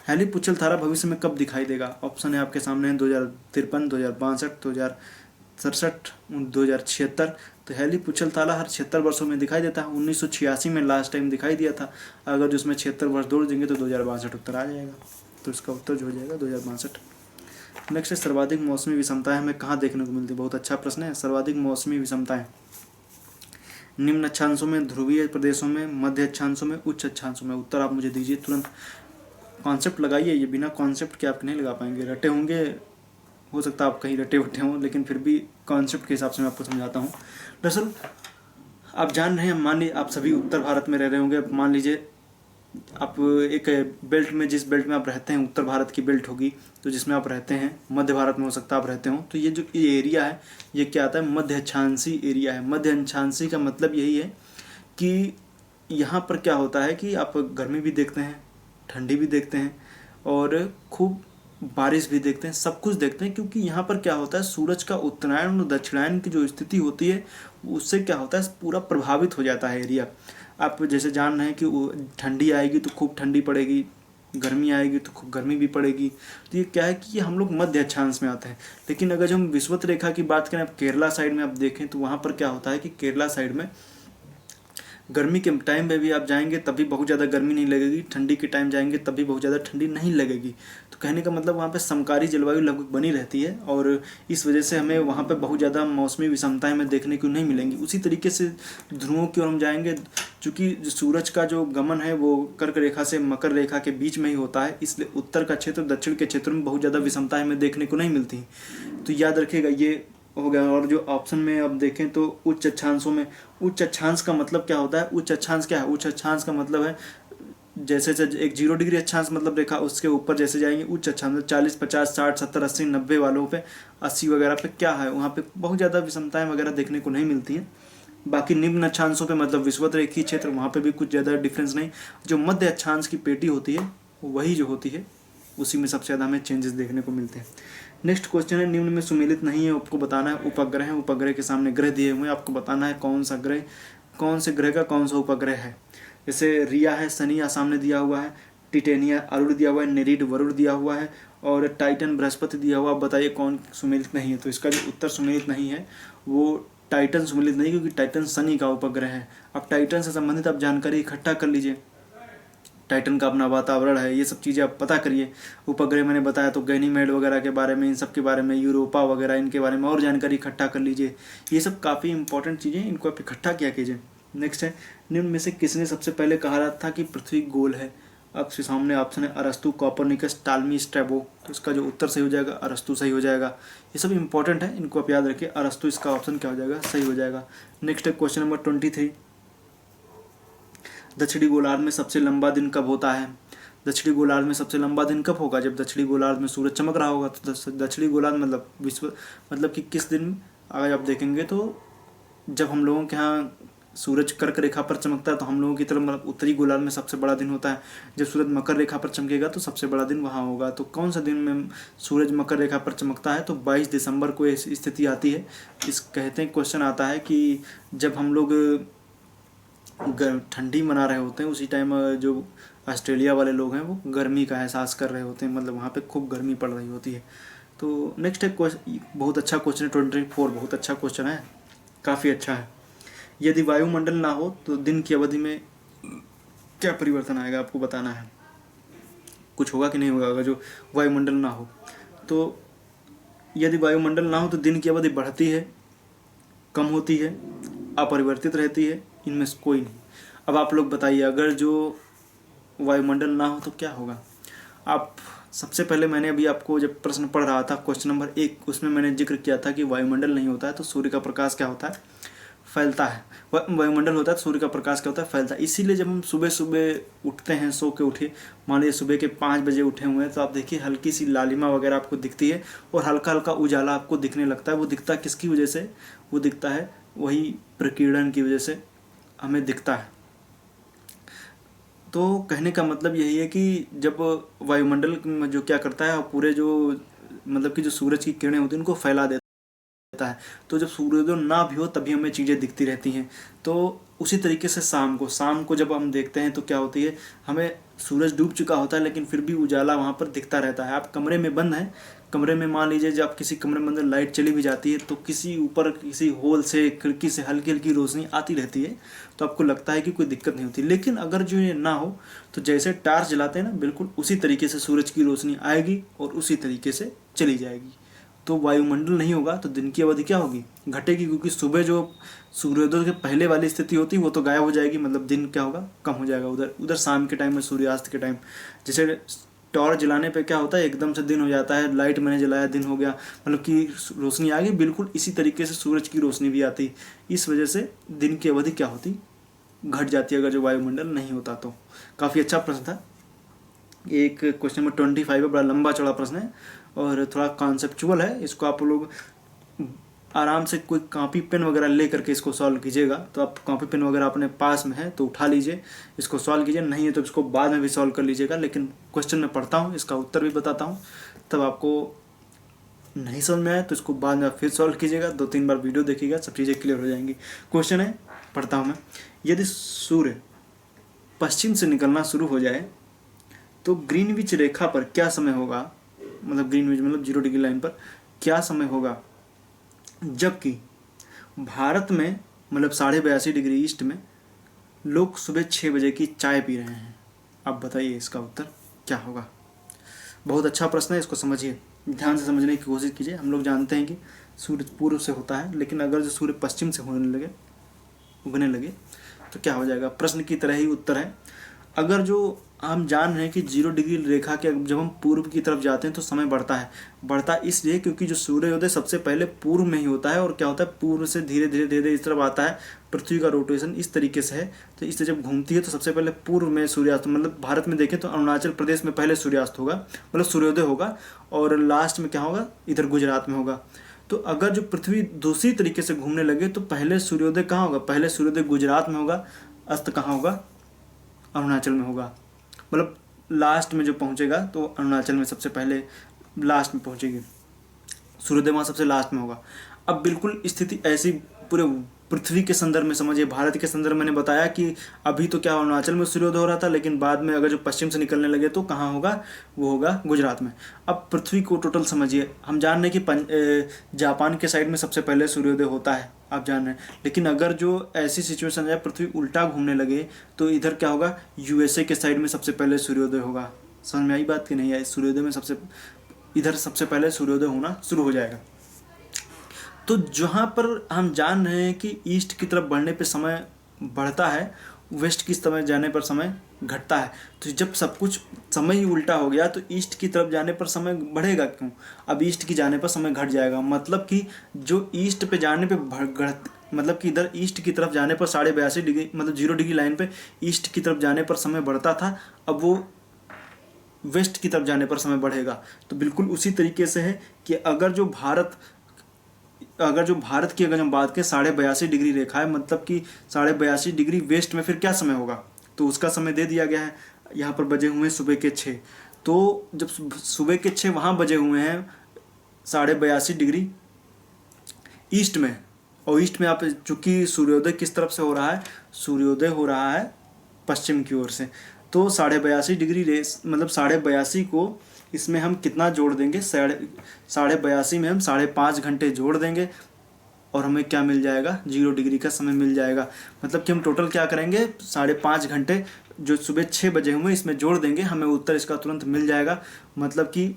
हैली पुच्छल तारा भविष्य में कब दिखाई देगा? ऑप्शन है आपके सामने है 2053, 2062, 2067, 2076। तो हैली पुच्छल तारा हर 76 वर्षों में दिखाई देता है। 1986 में लास्ट टाइम दिखाई दिया था। अगर जो उसमें 76 वर्ष जोड़ देंगे तो 2062 उत्तर आ जाएगा। तो इसका उत्तर जो हो जाएगा 2062। नेक्स्ट है सर्वाधिक मौसमी विषमताएं हमें कहाँ देखने को मिलती है? बहुत अच्छा प्रश्न है। सर्वाधिक मौसमी विषमताएं निम्न अक्षांशों में, ध्रुवीय प्रदेशों में, मध्य अक्षांशों में, उच्च अक्षांशों में। उत्तर आप मुझे दीजिए तुरंत। कॉन्सेप्ट लगाइए, ये बिना कॉन्सेप्ट के आप नहीं लगा पाएंगे। रटे होंगे, हो सकता है आप कहीं रटे वटे हों, लेकिन फिर भी कॉन्सेप्ट के हिसाब से मैं आपको समझाता हूँ। दरअसल आप जान रहे हैं, मान लीजिए आप सभी उत्तर भारत में रह रहे होंगे। मान लीजिए आप एक बेल्ट में, जिस बेल्ट में आप रहते हैं, उत्तर भारत की बेल्ट होगी, तो जिसमें आप रहते हैं, मध्य भारत में हो सकता है आप रहते हो, तो ये जो ये एरिया है, ये क्या आता है? मध्य अक्षांशी एरिया है। मध्य अक्षांशी का मतलब यही है कि यहाँ पर क्या होता है कि आप गर्मी भी देखते हैं, ठंडी भी देखते हैं, और खूब बारिश भी देखते हैं, सब कुछ देखते हैं, क्योंकि यहाँ पर क्या होता है, सूरज का उत्तरायण और दक्षिणायन की जो स्थिति होती है, उससे क्या होता है, पूरा प्रभावित हो जाता है एरिया। आप जैसे जान रहे हैं कि ठंडी आएगी तो खूब ठंडी पड़ेगी, गर्मी आएगी तो खूब गर्मी भी पड़ेगी। तो ये क्या है कि ये हम लोग मध्य अक्षांश में आते हैं। लेकिन अगर जो हम विषुवत रेखा की बात करें, आप केरला साइड में आप देखें, तो वहाँ पर क्या होता है कि केरला साइड में गर्मी के टाइम में भी आप जाएंगे तभी बहुत ज़्यादा गर्मी नहीं लगेगी, ठंडी के टाइम जाएंगे तभी बहुत ज़्यादा ठंडी नहीं लगेगी। तो कहने का मतलब वहाँ पे समकारी जलवायु लगभग बनी रहती है, और इस वजह से हमें वहाँ पे बहुत ज़्यादा मौसमी विषमताएं हमें देखने को नहीं मिलेंगी। उसी तरीके से ध्रुवों की ओर हम जाएंगे, चूँकि सूरज का जो गमन है वो कर्क रेखा से मकर रेखा के बीच में ही होता है, इसलिए उत्तर का क्षेत्र दक्षिण के क्षेत्र में बहुत ज़्यादा विषमताएं हमें देखने को नहीं मिलती। तो याद रखिएगा, ये हो गया। और जो ऑप्शन में अब देखें तो उच्च अक्षांशों में, उच्च अक्षांश का मतलब क्या होता है? उच्च अक्षांश क्या है? उच्च अक्षांश का मतलब है जैसे एक 0 डिग्री अक्षांश मतलब रेखा, उसके ऊपर जैसे जाएंगे उच्च अक्षांश, 40, 50, 60, 70, 80, 90 वालों पे, 80 वगैरह पे क्या है, वहाँ पे बहुत ज़्यादा विषमताएं वगैरह देखने को नहीं मिलती हैं। बाकी निम्न अक्षांशों पे मतलब विषुवत रेखीय क्षेत्र, वहाँ पे भी कुछ ज़्यादा डिफरेंस नहीं। जो मध्य अक्षांश की पेटी होती है वही जो होती है, उसी में सबसे ज़्यादा हमें चेंजेस देखने को मिलते हैं। नेक्स्ट क्वेश्चन है, निम्न में सुमेलित नहीं है, आपको बताना है। उपग्रह है, उपग्रह के सामने ग्रह दिए हुए हैं, आपको बताना है कौन सा ग्रह, कौन से ग्रह का कौन सा उपग्रह है। जैसे रिया है, शनि सामने दिया हुआ है, टिटेनिया अरुण दिया हुआ है, नेरीड वरुण दिया हुआ है, और टाइटन बृहस्पति दिया हुआ। आप बताइए कौन सुमेलित नहीं है? तो इसका जो उत्तर सुमेलित नहीं है वो टाइटन सुमेलित नहीं, क्योंकि टाइटन शनि का उपग्रह है। अब टाइटन से संबंधित आप जानकारी इकट्ठा कर लीजिए, टाइटन का अपना वातावरण है, ये सब चीज़ें आप पता करिए। उपग्रह मैंने बताया तो गैनीमेड वगैरह के बारे में, इन सब के बारे में, यूरोपा वगैरह इनके बारे में और जानकारी इकट्ठा कर लीजिए। ये सब काफ़ी इंपॉर्टेंट चीज़ें, इनको आप इकट्ठा किया कीजिए। नेक्स्ट है, निम्न में से किसने सबसे पहले कहा था कि पृथ्वी गोल है? आपके सामने ऑप्शन है अरस्तु, कोपरनिकस, टालमी, स्ट्रैबो। तो इसका जो उत्तर सही हो जाएगा अरस्तु सही हो जाएगा। ये सब इंपॉर्टेंट है, इनको आप याद रखिए। अरस्तु इसका ऑप्शन क्या हो जाएगा? सही हो जाएगा। नेक्स्ट है क्वेश्चन नंबर 23, दक्षिणी गोलार्ध में सबसे लंबा दिन कब होता है? दक्षिणी गोलार्ध में सबसे लंबा दिन कब होगा? जब दक्षिणी गोलार्ध में सूरज चमक रहा होगा। तो दक्षिणी गोलार्ध मतलब विश्व, मतलब कि किस दिन अगर आप देखेंगे तो जब हम लोगों के यहाँ सूरज कर्क रेखा पर चमकता है, तो हम लोगों की तरफ मतलब उत्तरी गोलार्ध में सबसे बड़ा दिन होता है। जब सूरज मकर रेखा पर चमकेगा तो सबसे बड़ा दिन वहाँ होगा। तो कौन सा दिन में सूरज मकर रेखा पर चमकता है? तो 22 दिसंबर को ये स्थिति आती है। इस कहते हैं क्वेश्चन आता है कि जब हम लोग ठंडी मना रहे होते हैं, उसी टाइम जो ऑस्ट्रेलिया वाले लोग हैं वो गर्मी का एहसास कर रहे होते हैं, मतलब वहाँ पे खूब गर्मी पड़ रही होती है। तो नेक्स्ट है क्वेश्चन, बहुत अच्छा क्वेश्चन है 24, बहुत अच्छा क्वेश्चन है, काफ़ी अच्छा है। यदि वायुमंडल ना हो तो दिन की अवधि में क्या परिवर्तन आएगा? आपको बताना है। कुछ होगा कि नहीं होगा अगर जो वायुमंडल ना हो? तो यदि वायुमंडल ना हो तो दिन की अवधि बढ़ती है, कम होती है, अपरिवर्तित रहती है, इनमें से कोई नहीं। अब आप लोग बताइए, अगर जो वायुमंडल ना हो तो क्या होगा? आप सबसे पहले मैंने अभी आपको जब प्रश्न पढ़ रहा था क्वेश्चन नंबर 1, उसमें मैंने जिक्र किया था कि वायुमंडल नहीं होता है तो सूर्य का प्रकाश क्या होता है? फैलता है। वायुमंडल होता है तो सूर्य का प्रकाश क्या होता है? फैलता है। इसीलिए जब हम सुबह सुबह उठते हैं, सो के उठे, मान लीजिए सुबह के 5 बजे उठे हुए हैं, तो आप देखिए हल्की सी लालिमा वगैरह आपको दिखती है और हल्का हल्का उजाला आपको दिखने लगता है। वो दिखता किसकी वजह से? वो दिखता है वही प्रकीर्णन की वजह से हमें दिखता है। तो कहने का मतलब यही है कि जब वायुमंडल में जो क्या करता है, पूरे जो मतलब कि जो सूरज की किरणें होती हैं उनको फैला देता है, तो जब सूर्योदय ना भी हो तभी हमें चीज़ें दिखती रहती हैं। तो उसी तरीके से शाम को जब हम देखते हैं तो क्या होती है, हमें सूरज डूब चुका होता है लेकिन फिर भी उजाला वहाँ पर दिखता रहता है। आप कमरे में बंद हैं, कमरे में मान लीजिए जब किसी कमरे में अंदर लाइट चली भी जाती है तो किसी ऊपर किसी होल से खिड़की से हल्की हल्की रोशनी आती रहती है, तो आपको लगता है कि कोई दिक्कत नहीं होती। लेकिन अगर जो ये ना हो तो जैसे टार्च जलाते हैं ना, बिल्कुल उसी तरीके से सूरज की रोशनी आएगी और उसी तरीके से चली जाएगी। तो वायुमंडल नहीं होगा तो दिन की अवधि क्या होगी, घटेगी, क्योंकि सुबह जो सूर्योदय के पहले वाली स्थिति होती है वो तो गायब हो जाएगी, मतलब दिन क्या होगा, कम हो जाएगा। उधर शाम के टाइम में, सूर्यास्त के टाइम, जैसे टॉर्च जलाने पे क्या होता है, एकदम से दिन हो जाता है, लाइट मैंने जलाया दिन हो गया, मतलब कि रोशनी आ गई, बिल्कुल इसी तरीके से सूरज की रोशनी भी आती। इस वजह से दिन की अवधि क्या होती, घट जाती है अगर जो वायुमंडल नहीं होता तो। काफ़ी अच्छा प्रश्न था। एक क्वेश्चन नंबर 25 है, बड़ा लंबा चौड़ा प्रश्न है और थोड़ा कॉन्सेप्चुअल है। इसको आप लोग आराम से कोई कॉपी पेन वगैरह ले करके इसको सॉल्व कीजिएगा। तो आप कॉपी पेन वगैरह अपने पास में है तो उठा लीजिए, इसको सॉल्व कीजिए, नहीं है तो इसको बाद में भी सॉल्व कर लीजिएगा। लेकिन क्वेश्चन मैं पढ़ता हूँ, इसका उत्तर भी बताता हूँ, तब आपको नहीं समझ में आया तो इसको बाद में फिर सॉल्व कीजिएगा, 2-3 बार वीडियो देखिएगा, सब चीज़ें क्लियर हो जाएंगी। क्वेश्चन है, पढ़ता हूँ मैं। यदि सूर्य पश्चिम से निकलना शुरू हो जाए तो ग्रीनविच रेखा पर क्या समय होगा, मतलब ग्रीनविच मतलब 0 डिग्री लाइन पर क्या समय होगा, जबकि भारत में मतलब 82.5 डिग्री ईस्ट में लोग सुबह 6 बजे की चाय पी रहे हैं। अब बताइए इसका उत्तर क्या होगा। बहुत अच्छा प्रश्न है, इसको समझिए, ध्यान से समझने की कोशिश कीजिए। हम लोग जानते हैं कि सूर्य पूर्व से होता है, लेकिन अगर जो सूर्य पश्चिम से उगने लगे तो क्या हो जाएगा। प्रश्न की तरह ही उत्तर है। अगर जो हम जान रहे हैं कि 0 डिग्री रेखा के जब हम पूर्व की तरफ जाते हैं तो समय बढ़ता इसलिए क्योंकि जो सूर्योदय सबसे पहले पूर्व में ही होता है, और क्या होता है, पूर्व से धीरे धीरे इस तरफ आता है। पृथ्वी का रोटेशन इस तरीके से है, तो इससे जब घूमती है तो सबसे पहले पूर्व में सूर्यास्त, मतलब भारत में देखें तो अरुणाचल प्रदेश में पहले सूर्यास्त होगा, मतलब सूर्योदय होगा, और लास्ट में क्या होगा, इधर गुजरात में होगा। तो अगर जो पृथ्वी दूसरी तरीके से घूमने लगे तो पहले सूर्योदय कहाँ होगा, पहले सूर्योदय गुजरात में होगा, अस्त कहाँ होगा, अरुणाचल में होगा। मतलब लास्ट में जो पहुंचेगा तो अरुणाचल में सबसे पहले लास्ट में पहुंचेगी, सूर्योदय वहाँ सबसे लास्ट में होगा। अब बिल्कुल स्थिति ऐसी पूरे पृथ्वी के संदर्भ में समझिए। भारत के संदर्भ में मैंने बताया कि अभी तो क्या अरुणाचल में सूर्योदय हो रहा था, लेकिन बाद में अगर जो पश्चिम से निकलने लगे तो कहाँ होगा, वो होगा गुजरात में। अब पृथ्वी को टोटल समझिए। हम जान रहे हैं कि जापान के साइड में सबसे पहले सूर्योदय होता है, आप जान रहे हैं, लेकिन अगर जो ऐसी सिचुएशन है पृथ्वी उल्टा घूमने लगे तो इधर क्या होगा, यूएसए के साइड में सबसे पहले सूर्योदय होगा। समझ में आई बात कि नहीं आई, सूर्योदय में इधर सबसे पहले सूर्योदय होना शुरू हो जाएगा। तो जहाँ पर हम जान रहे हैं कि ईस्ट की तरफ बढ़ने पे समय बढ़ता है, वेस्ट की तरफ जाने पर समय घटता है। तो जब सब कुछ समय ही उल्टा हो गया तो ईस्ट की तरफ जाने पर समय बढ़ेगा क्यों, अब ईस्ट की जाने पर समय घट जाएगा। मतलब कि जो ईस्ट पे जाने पे मतलब कि इधर ईस्ट की तरफ जाने पर 82.5 डिग्री मतलब 0 डिग्री लाइन पे ईस्ट की तरफ जाने पर समय बढ़ता था, अब वो वेस्ट की तरफ जाने पर समय बढ़ेगा। तो बिल्कुल उसी तरीके से है कि अगर जो भारत की अगर हम बात करें 82.5 डिग्री रेखा है, मतलब कि 82.5 डिग्री वेस्ट में फिर क्या समय होगा, तो उसका समय दे दिया गया है। यहाँ पर बजे हुए हैं सुबह के 6, तो जब सुबह के 6 वहाँ बजे हुए हैं 82.5 डिग्री ईस्ट में, और ईस्ट में आप चूँकि सूर्योदय किस तरफ से हो रहा है, सूर्योदय हो रहा है पश्चिम की ओर से, तो 82.5 डिग्री मतलब 82.5 को इसमें हम कितना जोड़ देंगे, 82.5 में हम 5.5 घंटे जोड़ देंगे और हमें क्या मिल जाएगा, 0 डिग्री का समय मिल जाएगा। मतलब कि हम टोटल क्या करेंगे, 5.5 घंटे जो सुबह 6 बजे हुए इसमें जोड़ देंगे, हमें उत्तर इसका तुरंत मिल जाएगा। मतलब कि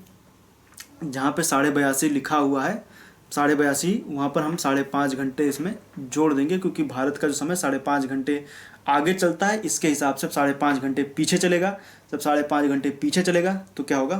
जहाँ पे 82.5 लिखा हुआ है 82.5 वहाँ पर हम 5.5 घंटे इसमें जोड़ देंगे, क्योंकि भारत का जो समय 5.5 घंटे आगे चलता है, इसके हिसाब से 5.5 घंटे पीछे चलेगा। जब 5.5 घंटे पीछे चलेगा तो क्या होगा,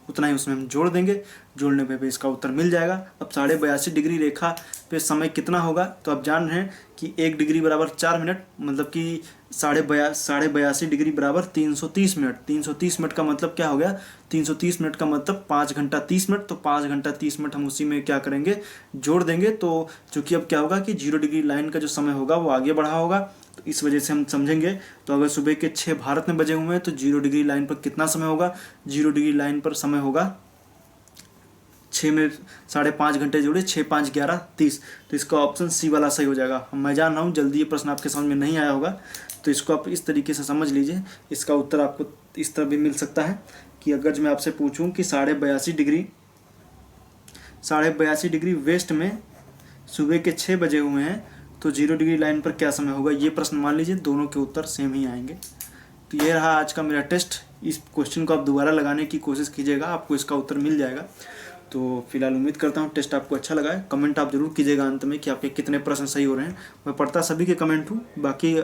उतना ही उसमें हम जोड़ देंगे, जोड़ने पे इसका उत्तर मिल जाएगा। अब 82.5 डिग्री रेखा पे समय कितना होगा, तो आप जान रहे हैं कि 1 डिग्री बराबर 4 मिनट, मतलब कि 82.5 डिग्री बराबर 330 मिनट। 330 मिनट का मतलब क्या हो गया, 330 मिनट का मतलब 5 घंटा 30 मिनट, तो 5 घंटा 30 मिनट हम उसी में क्या करेंगे, जोड़ देंगे। तो चूँकि अब क्या होगा कि 0 डिग्री लाइन का जो समय होगा वो आगे बढ़ा होगा, तो इस वजह से हम समझेंगे। तो अगर सुबह के 6 भारत में बजे हुए हैं तो 0 डिग्री लाइन पर कितना समय होगा? 0 डिग्री लाइन पर समय होगा 6 में 5.5 घंटे जोड़े, 6 5 11 30। तो इसका ऑप्शन सी वाला सही हो जाएगा। मैं जान रहा हूँ जल्दी ये प्रश्न आपके समझ में नहीं आया होगा, तो इसको आप इस तरीके से समझ लीजिए। इसका उत्तर आपको इस तरह भी मिल सकता है कि अगर मैं आपसे पूछूं कि 82.5 डिग्री वेस्ट में सुबह के 6 बजे हुए हैं तो 0 डिग्री लाइन पर क्या समय होगा, ये प्रश्न मान लीजिए दोनों के उत्तर सेम ही आएंगे। तो ये रहा आज का मेरा टेस्ट। इस क्वेश्चन को आप दोबारा लगाने की कोशिश कीजिएगा, आपको इसका उत्तर मिल जाएगा। तो फिलहाल उम्मीद करता हूँ टेस्ट आपको अच्छा लगा है। कमेंट आप जरूर कीजिएगा अंत में कि आपके कितने प्रश्न सही हो रहे हैं। मैं पढ़ता सभी के कमेंट हूँ, बाकी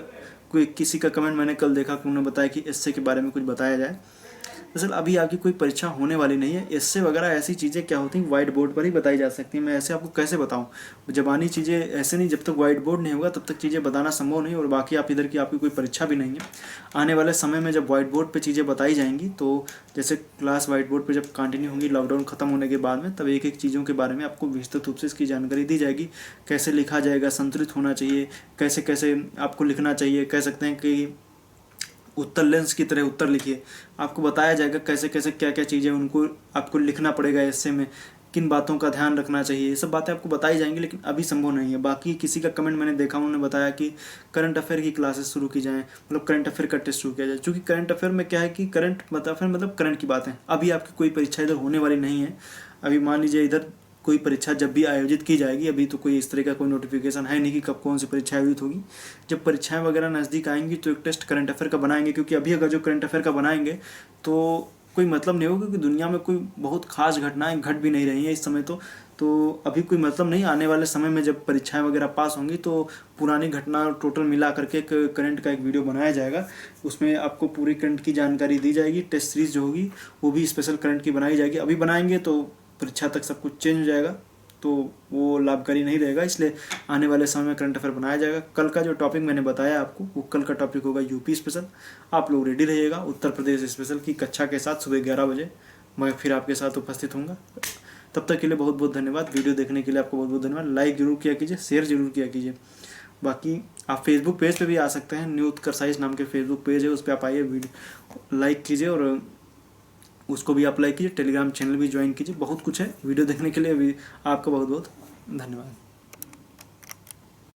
कोई किसी का कमेंट मैंने कल देखा कि उन्होंने बताया कि एस्से के बारे में कुछ बताया जाए। दरअसल अभी आपकी कोई परीक्षा होने वाली नहीं है। एस्से वगैरह ऐसी चीज़ें क्या होती हैं व्हाइट बोर्ड पर ही बताई जा सकती हैं। मैं ऐसे आपको कैसे बताऊं, ज़बानी चीज़ें ऐसे नहीं, जब तक व्हाइट बोर्ड नहीं होगा तब तक चीज़ें बताना संभव नहीं। और बाकी आप इधर की आपकी कोई परीक्षा भी नहीं है। आने वाले समय में जब व्हाइट बोर्ड पर चीज़ें बताई जाएंगी, तो जैसे क्लास व्हाइट बोर्ड पर जब कंटिन्यू होंगी लॉकडाउन खत्म होने के बाद में, तब एक एक चीज़ों के बारे में आपको विस्तृत रूप से इसकी जानकारी दी जाएगी। कैसे लिखा जाएगा, संतुलित होना चाहिए, कैसे कैसे आपको लिखना चाहिए, कह सकते हैं कि उत्तर लेंस की तरह उत्तर लिखिए। आपको बताया जाएगा कैसे कैसे क्या क्या चीज़ें उनको आपको लिखना पड़ेगा एस्से में, किन बातों का ध्यान रखना चाहिए, ये सब बातें आपको बताई जाएंगी। लेकिन अभी संभव नहीं है। बाकी किसी का कमेंट मैंने देखा, उन्होंने बताया कि करंट अफेयर की क्लासेस शुरू की जाएँ, मतलब करंट अफेयर का टेस्ट शुरू किया जाए। चूँकि करंट अफेयर में क्या है कि करंट मतलब करंट की बातें, अभी आपकी कोई परीक्षा इधर होने वाली नहीं है। अभी मान लीजिए इधर कोई परीक्षा जब भी आयोजित की जाएगी, अभी तो कोई इस तरह का कोई नोटिफिकेशन है नहीं कि कब कौन सी परीक्षा आयोजित होगी। जब परीक्षाएं वगैरह नज़दीक आएंगी तो एक टेस्ट करंट अफेयर का बनाएंगे, क्योंकि अभी अगर जो करंट अफेयर का बनाएंगे तो कोई मतलब नहीं होगा, क्योंकि दुनिया में कोई बहुत खास घटनाएं घट भी नहीं रही हैं इस समय। तो अभी कोई मतलब नहीं। आने वाले समय में जब परीक्षाएं वगैरह पास होंगी तो पुरानी घटना टोटल मिला करके करंट का एक वीडियो बनाया जाएगा। उसमें आपको पूरी करंट की जानकारी दी जाएगी। टेस्ट सीरीज जो होगी वो भी स्पेशल करंट की बनाई जाएगी। अभी बनाएंगे तो परीक्षा तक सब कुछ चेंज हो जाएगा, तो वो लाभकारी नहीं रहेगा। इसलिए आने वाले समय में करंट अफेयर बनाया जाएगा। कल का जो टॉपिक मैंने बताया आपको, वो कल का टॉपिक होगा यूपी स्पेशल। आप लोग रेडी रहिएगा। उत्तर प्रदेश स्पेशल की कक्षा के साथ सुबह 11 बजे मैं फिर आपके साथ उपस्थित हूँगा। तब तक के लिए बहुत बहुत धन्यवाद। वीडियो देखने के लिए आपको बहुत बहुत धन्यवाद। लाइक जरूर किया कीजिए, शेयर जरूर किया कीजिए। बाकी आप फेसबुक पेज पे भी आ सकते हैं। न्यू उत्कर्ष साइंस नाम के फेसबुक पेज है, उस पर आप आइए, वीडियो लाइक कीजिए और उसको भी आप लाइक कीजिए। टेलीग्राम चैनल भी ज्वाइन कीजिए। बहुत कुछ है वीडियो देखने के लिए। भी आपका बहुत बहुत धन्यवाद।